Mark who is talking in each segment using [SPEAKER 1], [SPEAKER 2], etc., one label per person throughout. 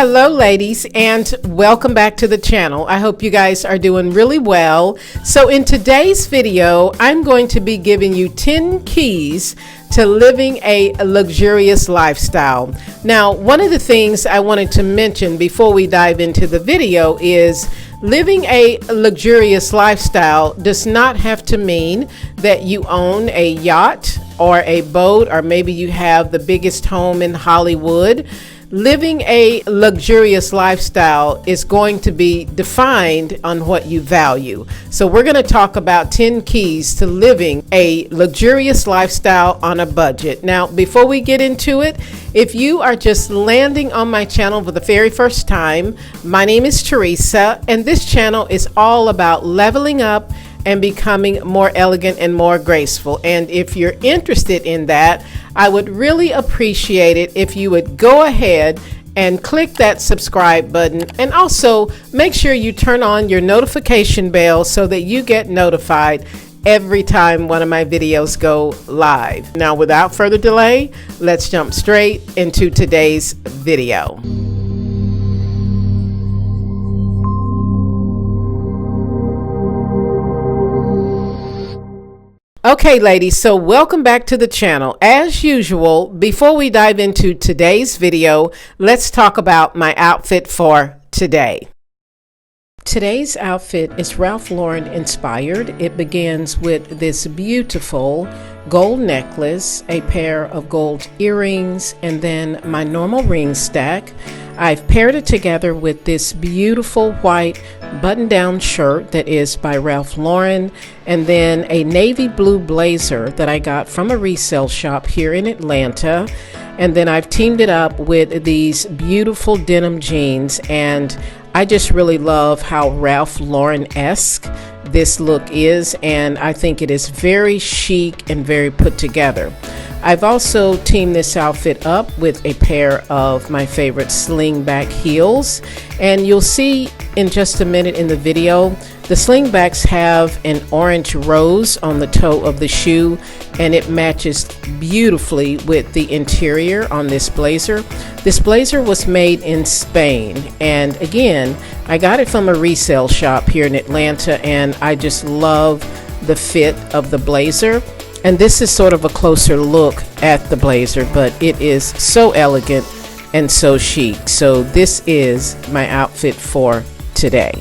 [SPEAKER 1] Hello ladies, and welcome back to the channel. I hope you guys are doing really well. So in today's video, I'm going to be giving you 10 keys to living a luxurious lifestyle. Now, one of the things I wanted to mention before we dive into the video is living a luxurious lifestyle does not have to mean that you own a yacht or a boat, or maybe you have the biggest home in Hollywood. Living a luxurious lifestyle is going to be defined on what you value. So we're going to talk about 10 keys to living a luxurious lifestyle on a budget. Now, before we get into it, if you are just landing on my channel for the very first time, my name is Teresa, and this channel is all about leveling up and becoming more elegant and more graceful. And if you're interested in that, I would really appreciate it if you would go ahead and click that subscribe button, and also make sure you turn on your notification bell so that you get notified every time one of my videos go live. Now, without further delay, let's jump straight into today's video. Okay ladies, so welcome back to the channel. As usual, before we dive into today's video, let's talk about my outfit for today. Today's outfit is Ralph Lauren inspired. It begins with this beautiful gold necklace, a pair of gold earrings, and then my normal ring stack. I've paired it together with this beautiful white button-down shirt that is by Ralph Lauren, and then a navy blue blazer that I got from a resale shop here in Atlanta. And then I've teamed it up with these beautiful denim jeans, and I just really love how Ralph Lauren-esque this look is, and I think it is very chic and very put together. I've also teamed this outfit up with a pair of my favorite slingback heels, and you'll see in just a minute in the video, the slingbacks have an orange rose on the toe of the shoe, and it matches beautifully with the interior on this blazer. This blazer was made in Spain, and again, I got it from a resale shop here in Atlanta, and I just love the fit of the blazer. And this is sort of a closer look at the blazer, but it is so elegant and so chic. So this is my outfit for today.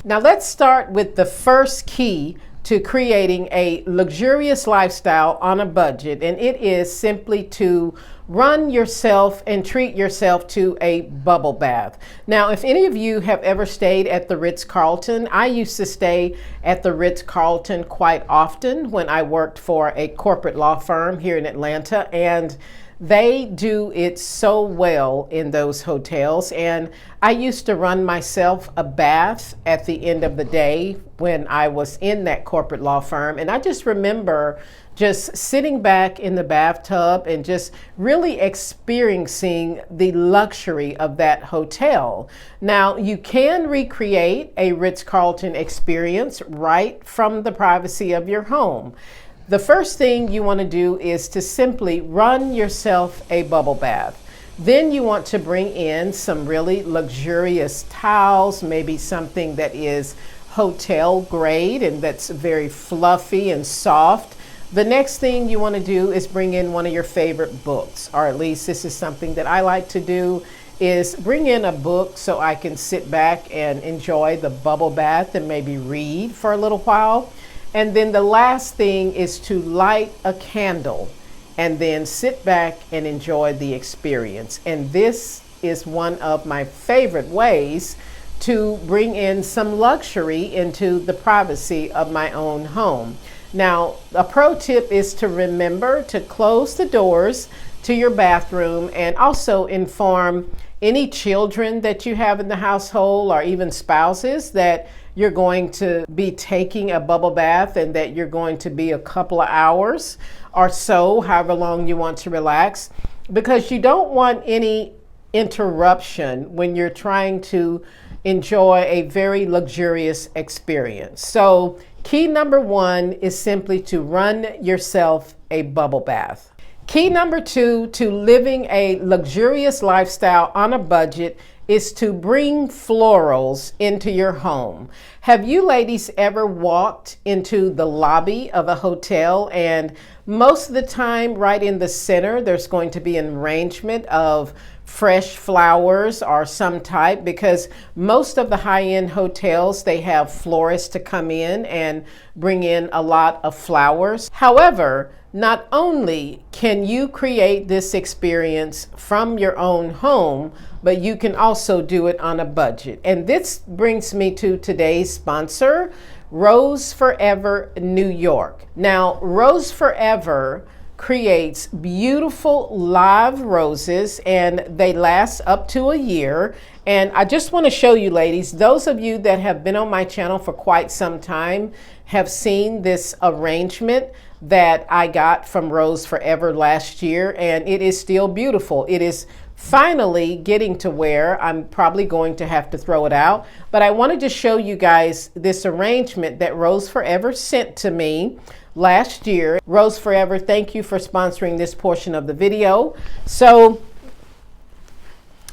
[SPEAKER 1] Now let's start with the first key to creating a luxurious lifestyle on a budget, and it is simply to run yourself and treat yourself to a bubble bath. Now, if any of you have ever stayed at the Ritz-Carlton, I used to stay at the Ritz-Carlton quite often when I worked for a corporate law firm here in Atlanta, and they do it so well in those hotels. And I used to run myself a bath at the end of the day when I was in that corporate law firm. And I just remember just sitting back in the bathtub and just really experiencing the luxury of that hotel. Now, you can recreate a Ritz-Carlton experience right from the privacy of your home. The first thing you want to do is to simply run yourself a bubble bath. Then you want to bring in some really luxurious towels, maybe something that is hotel grade and that's very fluffy and soft. The next thing you want to do is bring in one of your favorite books, or at least this is something that I like to do, is bring in a book so I can sit back and enjoy the bubble bath and maybe read for a little while. And then the last thing is to light a candle and then sit back and enjoy the experience. And this is one of my favorite ways to bring in some luxury into the privacy of my own home. Now, a pro tip is to remember to close the doors to your bathroom, and also inform any children that you have in the household, or even spouses, that you're going to be taking a bubble bath and that you're going to be a couple of hours or so, however long you want to relax, because you don't want any interruption when you're trying to enjoy a very luxurious experience. So Key number 1 is simply to run yourself a bubble bath. Key number 2 to living a luxurious lifestyle on a budget is to bring florals into your home. Have you ladies ever walked into the lobby of a hotel, and most of the time right in the center there's going to be an arrangement of fresh flowers or some type, because most of the high-end hotels, they have florists to come in and bring in a lot of flowers. However, not only can you create this experience from your own home, but you can also do it on a budget. And this brings me to today's sponsor, Rose Forever New York. Now, Rose Forever creates beautiful live roses, and they last up to a year. And I just want to show you ladies, those of you that have been on my channel for quite some time have seen this arrangement that I got from Rose Forever last year, and it is still beautiful. It is finally getting to where I'm probably going to have to throw it out, but I wanted to show you guys this arrangement that Rose Forever sent to me last year. Rose Forever, thank you for sponsoring this portion of the video. So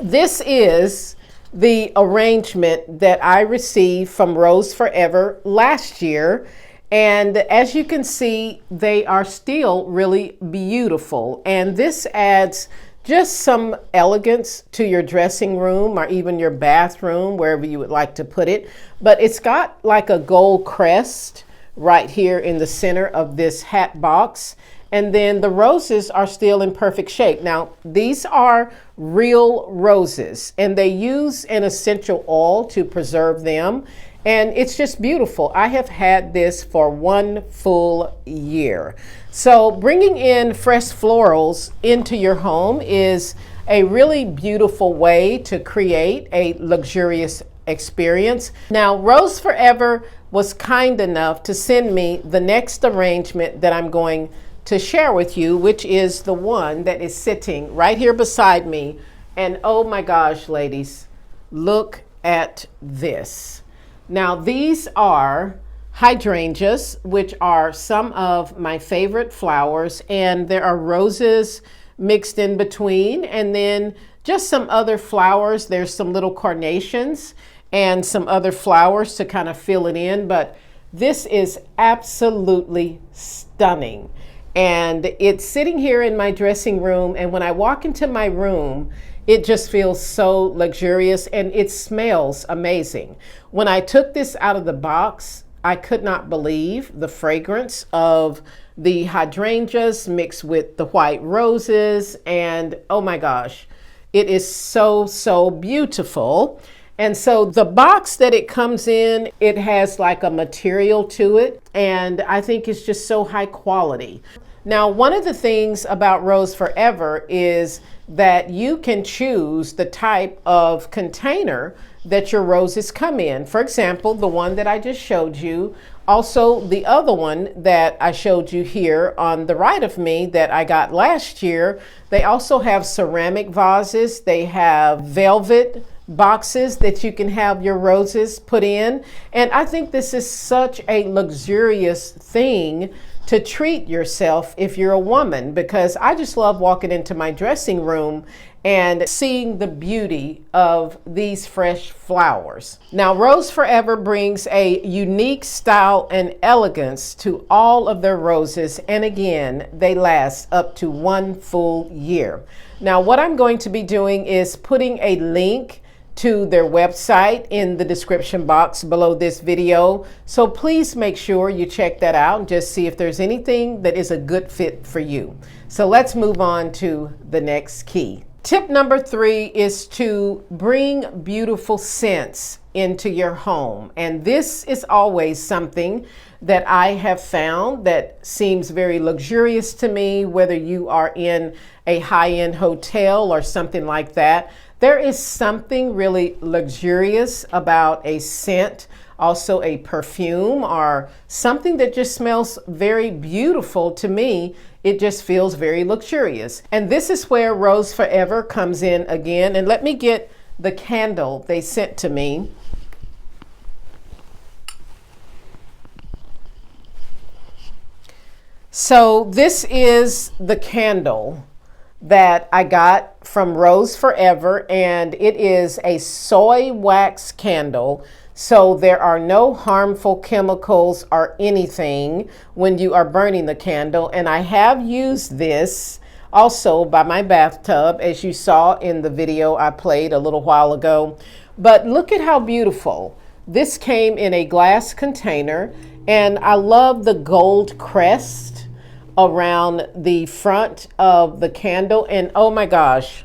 [SPEAKER 1] this is the arrangement that I received from Rose Forever last year. And as you can see, they are still really beautiful. And this adds just some elegance to your dressing room or even your bathroom, wherever you would like to put it. But it's got like a gold crest right here in the center of this hat box. And then the roses are still in perfect shape. Now, these are real roses, and they use an essential oil to preserve them. And it's just beautiful. I have had this for 1 full year. So bringing in fresh florals into your home is a really beautiful way to create a luxurious experience. Now, Rose Forever was kind enough to send me the next arrangement that I'm going to share with you, which is the one that is sitting right here beside me. And oh my gosh, ladies, look at this. Now, these are hydrangeas, which are some of my favorite flowers, and there are roses mixed in between, and then just some other flowers. There's some little carnations and some other flowers to kind of fill it in, but this is absolutely stunning. And it's sitting here in my dressing room, and when I walk into my room, it just feels so luxurious, and it smells amazing. When I took this out of the box, I could not believe the fragrance of the hydrangeas mixed with the white roses, and oh my gosh, it is so, so beautiful. And so the box that it comes in, it has like a material to it, and I think it's just so high quality. Now, one of the things about Rose Forever is that you can choose the type of container that your roses come in. For example, the one that I just showed you, also the other one that I showed you here on the right of me that I got last year, they also have ceramic vases, they have velvet boxes that you can have your roses put in. And I think this is such a luxurious thing to treat yourself if you're a woman, because I just love walking into my dressing room and seeing the beauty of these fresh flowers. Now, Rose Forever brings a unique style and elegance to all of their roses, and again, they last up to 1 full year. Now, what I'm going to be doing is putting a link to their website in the description box below this video. So please make sure you check that out and just see if there's anything that is a good fit for you. So let's move on to the next key. Tip number 3 is to bring beautiful scents into your home. And this is always something that I have found that seems very luxurious to me, whether you are in a high-end hotel or something like that. There is something really luxurious about a scent, also a perfume or something that just smells very beautiful to me. It just feels very luxurious. And this is where Rose Forever comes in again. And let me get the candle they sent to me. So this is the candle that I got from Rose Forever, and it is a soy wax candle. So there are no harmful chemicals or anything when you are burning the candle. And I have used this also by my bathtub, as you saw in the video I played a little while ago. But look at how beautiful. This came in a glass container, and I love the gold crest around the front of the candle. And oh my gosh,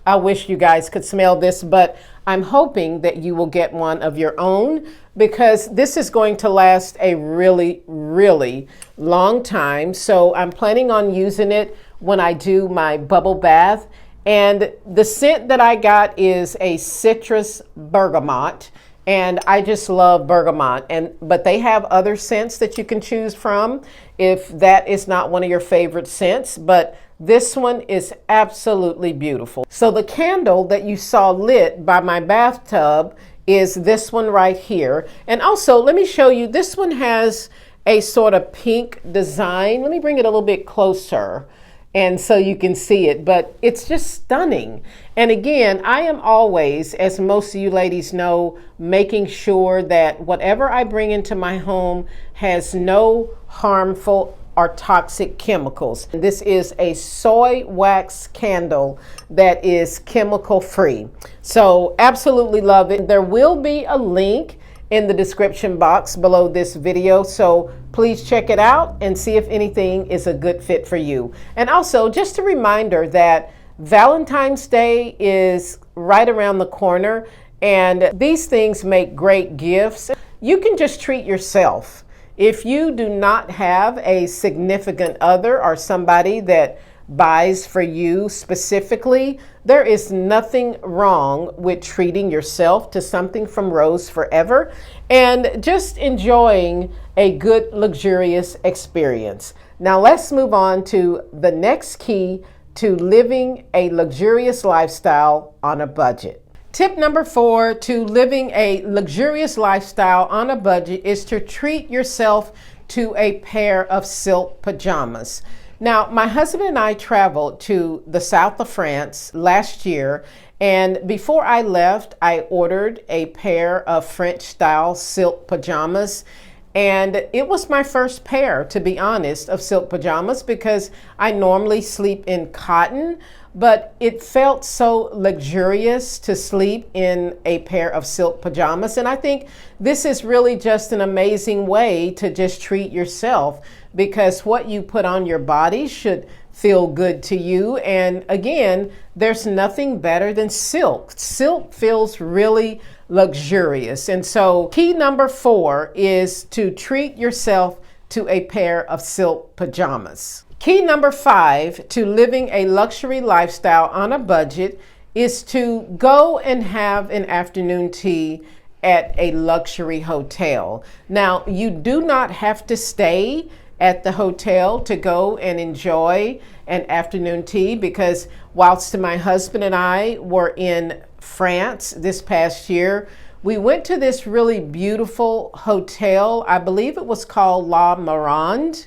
[SPEAKER 1] I wish you guys could smell this, but I'm hoping that you will get one of your own, because this is going to last a really, really long time. So I'm planning on using it when I do my bubble bath. And the scent that I got is a citrus bergamot. And I just love bergamot, but they have other scents that you can choose from if that is not one of your favorite scents. But this one is absolutely beautiful. So the candle that you saw lit by my bathtub is this one right here. And also, let me show you, this one has a sort of pink design. Let me bring it a little bit closer, and so you can see it, but it's just stunning. And again, I am always, as most of you ladies know, making sure that whatever I bring into my home has no harmful or toxic chemicals. This is a soy wax candle that is chemical free. So absolutely love it. There will be a link in the description box below this video, so please check it out and see if anything is a good fit for you. And also, just a reminder that Valentine's Day is right around the corner, and these things make great gifts. You can just treat yourself. If you do not have a significant other or somebody that buys for you specifically, there is nothing wrong with treating yourself to something from Rose Forever and just enjoying a good, luxurious experience. Now let's move on to the next key to living a luxurious lifestyle on a budget. Tip number 4 to living a luxurious lifestyle on a budget is to treat yourself to a pair of silk pajamas. Now, my husband and I traveled to the south of France last year, and before I left, I ordered a pair of French-style silk pajamas. And it was my first pair, to be honest, of silk pajamas, because I normally sleep in cotton, but it felt so luxurious to sleep in a pair of silk pajamas. And I think this is really just an amazing way to just treat yourself, because what you put on your body should feel good to you. And again, there's nothing better than silk. Silk feels really luxurious. And so key number 4 is to treat yourself to a pair of silk pajamas. Key number 5 to living a luxury lifestyle on a budget is to go and have an afternoon tea at a luxury hotel. Now, you do not have to stay at the hotel to go and enjoy an afternoon tea, because whilst my husband and I were in France this past year, we went to this really beautiful hotel. I believe it was called La Mirande,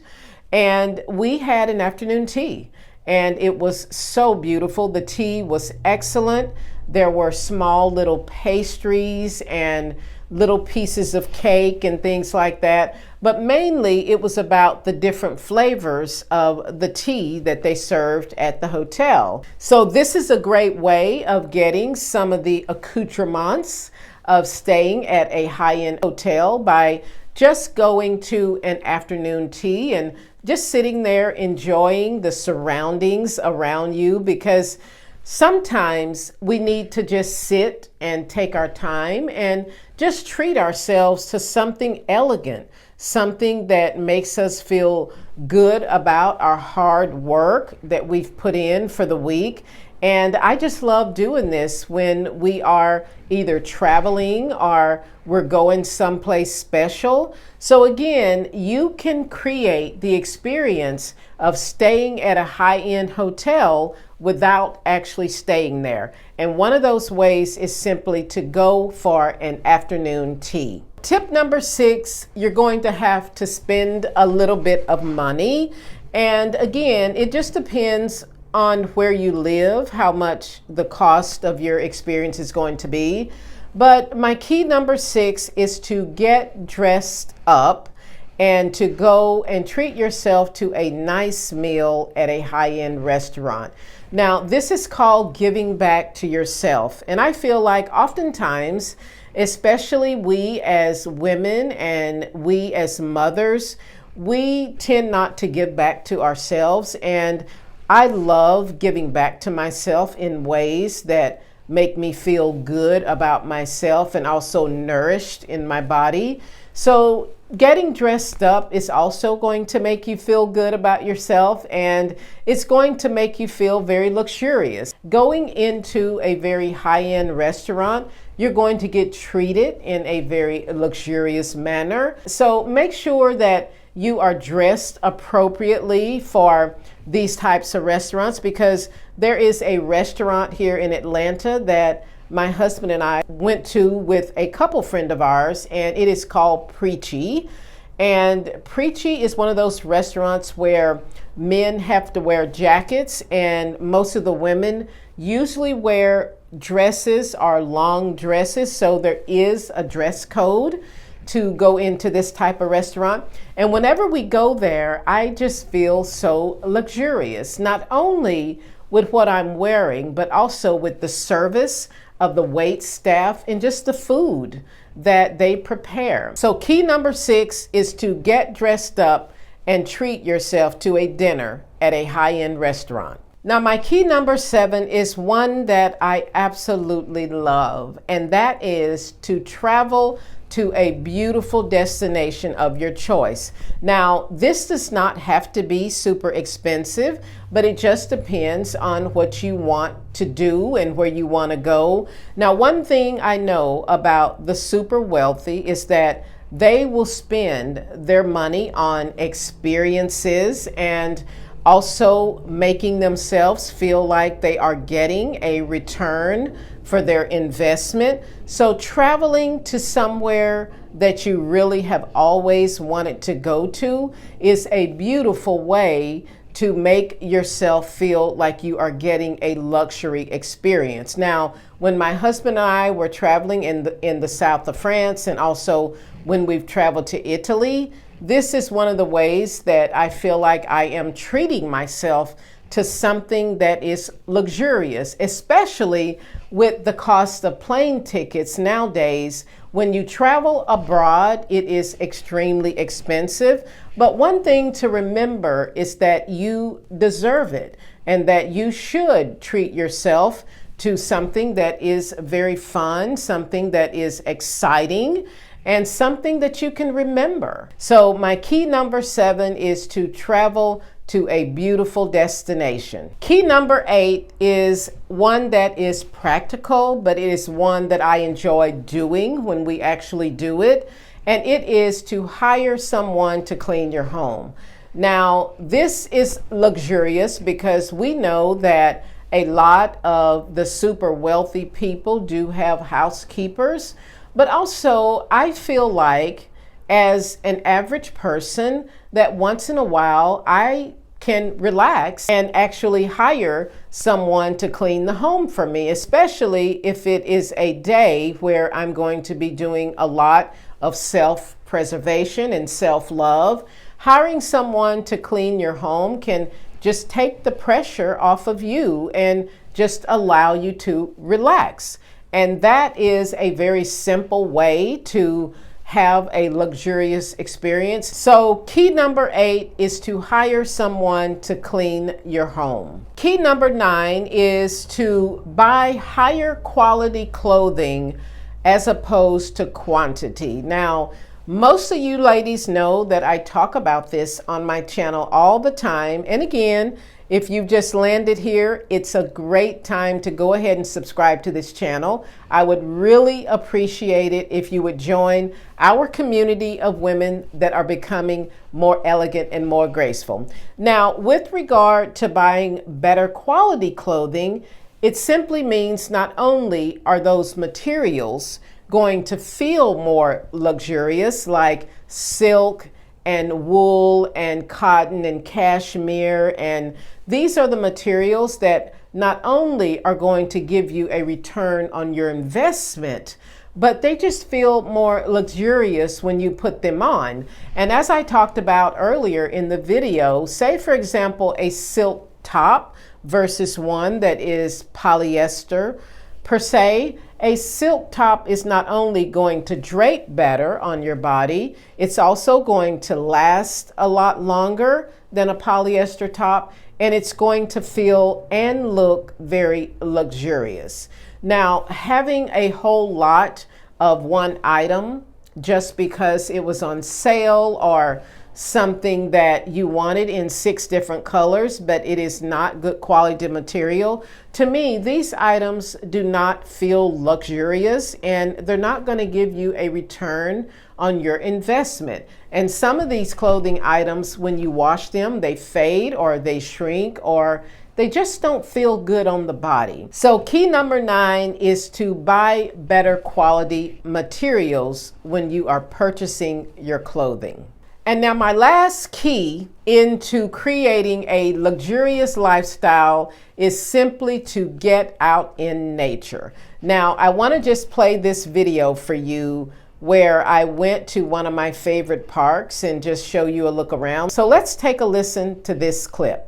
[SPEAKER 1] and we had an afternoon tea, and it was so beautiful. The tea was excellent. There were small little pastries and little pieces of cake and things like that. But mainly it was about the different flavors of the tea that they served at the hotel. So this is a great way of getting some of the accoutrements of staying at a high-end hotel by just going to an afternoon tea and just sitting there enjoying the surroundings around you, because sometimes we need to just sit and take our time and just treat ourselves to something elegant, something that makes us feel good about our hard work that we've put in for the week. And I just love doing this when we are either traveling or we're going someplace special. So again, you can create the experience of staying at a high-end hotel without actually staying there. And one of those ways is simply to go for an afternoon tea. Tip number 6, you're going to have to spend a little bit of money. And again, it just depends on where you live, how much the cost of your experience is going to be. But my key number 6 is to get dressed up and to go and treat yourself to a nice meal at a high-end restaurant. Now, this is called giving back to yourself. And I feel like oftentimes, especially we as women and we as mothers, we tend not to give back to ourselves. And I love giving back to myself in ways that make me feel good about myself and also nourished in my body. So getting dressed up is also going to make you feel good about yourself, and it's going to make you feel very luxurious. Going into a very high-end restaurant, you're going to get treated in a very luxurious manner. So make sure that you are dressed appropriately for these types of restaurants, because there is a restaurant here in Atlanta that my husband and I went to with a couple friend of ours, and it is called Preachy. And Preachy is one of those restaurants where men have to wear jackets, and most of the women usually wear dresses or long dresses. So there is a dress code to go into this type of restaurant. And whenever we go there, I just feel so luxurious, not only with what I'm wearing, but also with the service of the wait staff and just the food that they prepare. So key number 6 is to get dressed up and treat yourself to a dinner at a high-end restaurant. Now, my key number 7 is one that I absolutely love, and that is to travel to a beautiful destination of your choice. Now, this does not have to be super expensive, but it just depends on what you want to do and where you want to go. Now, one thing I know about the super wealthy is that they will spend their money on experiences and also making themselves feel like they are getting a return for their investment. So traveling to somewhere that you really have always wanted to go to is a beautiful way to make yourself feel like you are getting a luxury experience. Now, when my husband and I were traveling in the south of France, and also when we've traveled to Italy, this is one of the ways that I feel like I am treating myself to something that is luxurious, especially with the cost of plane tickets nowadays. When you travel abroad, it is extremely expensive. But one thing to remember is that you deserve it, and that you should treat yourself to something that is very fun, something that is exciting, and something that you can remember. So my key number 7 is to travel to a beautiful destination. Key number 8 is one that is practical, but it is one that I enjoy doing when we actually do it, and it is to hire someone to clean your home. Now, this is luxurious because we know that a lot of the super wealthy people do have housekeepers, but also I feel like as an average person that once in a while I can relax and actually hire someone to clean the home for me, especially if it is a day where I'm going to be doing a lot of self-preservation and self-love. Hiring someone to clean your home can just take the pressure off of you and just allow you to relax. And that is a very simple way to have a luxurious experience. So key number 8 is to hire someone to clean your home. Key number 9 is to buy higher quality clothing as opposed to quantity. Now, most of you ladies know that I talk about this on my channel all the time. And again, if you've just landed here, it's a great time to go ahead and subscribe to this channel. I would really appreciate it if you would join our community of women that are becoming more elegant and more graceful. Now, with regard to buying better quality clothing, It simply means not only are those materials going to feel more luxurious, like silk and wool and cotton and cashmere, and these are the materials that not only are going to give you a return on your investment, but they just feel more luxurious when you put them on. And as I talked about earlier in the video, say for example a silk top versus one that is polyester per se, a silk top is not only going to drape better on your body, it's also going to last a lot longer than a polyester top, and it's going to feel and look very luxurious. Now, having a whole lot of one item just because it was on sale or something that you wanted in 6 different colors, but it is not good quality material, to me, these items do not feel luxurious and they're not going to give you a return on your investment. And some of these clothing items, when you wash them, they fade or they shrink or they just don't feel good on the body. So key number 9 is to buy better quality materials when you are purchasing your clothing. And now my last key into creating a luxurious lifestyle is simply to get out in nature. Now I want to just play this video for you where I went to one of my favorite parks and just show you a look around. So let's take a listen to this clip.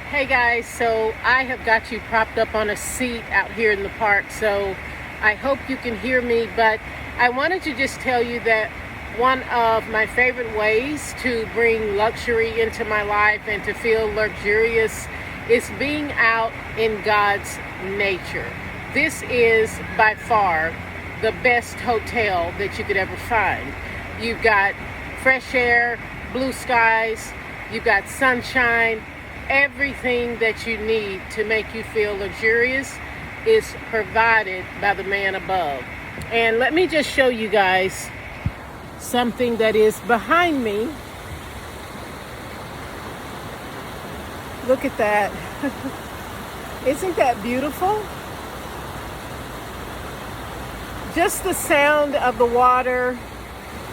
[SPEAKER 1] Hey guys, so I have got you propped up on a seat out here in the park, so I hope you can hear me, but I wanted to just tell you that one of my favorite ways to bring luxury into my life and to feel luxurious is being out in God's nature. This is by far the best hotel that you could ever find. You've got fresh air, blue skies, you've got sunshine. Everything that you need to make you feel luxurious is provided by the man above. And let me just show you guys something that is behind me. Look at that. Isn't that beautiful? Just the sound of the water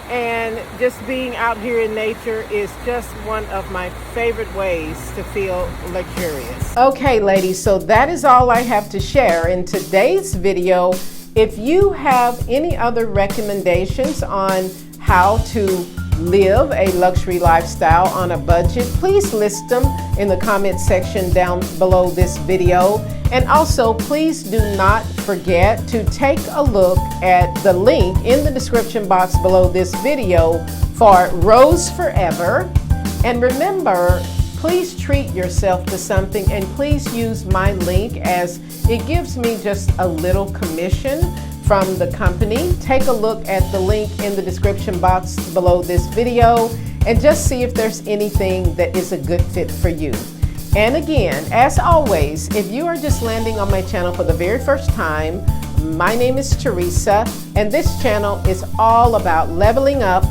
[SPEAKER 1] and just being out here in nature is just one of my favorite ways to feel luxurious. Okay, ladies, so that is all I have to share in today's video. If you have any other recommendations on how to live a luxury lifestyle on a budget, please list them in the comment section down below this video. And also, please do not forget to take a look at the link in the description box below this video for Rose Forever. And remember, please treat yourself to something and please use my link as it gives me just a little commission from the company. Take a look at the link in the description box below this video and just see if there's anything that is a good fit for you. And again, as always, if you are just landing on my channel for the very first time, my name is Teresa, and this channel is all about leveling up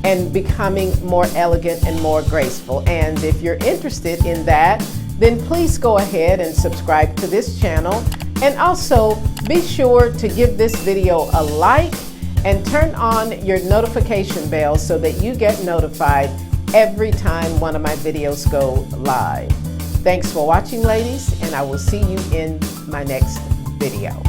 [SPEAKER 1] and becoming more elegant and more graceful. And if you're interested in that, then please go ahead and subscribe to this channel. And also be sure to give this video a like and turn on your notification bell so that you get notified every time one of my videos go live. Thanks for watching, ladies, and I will see you in my next video.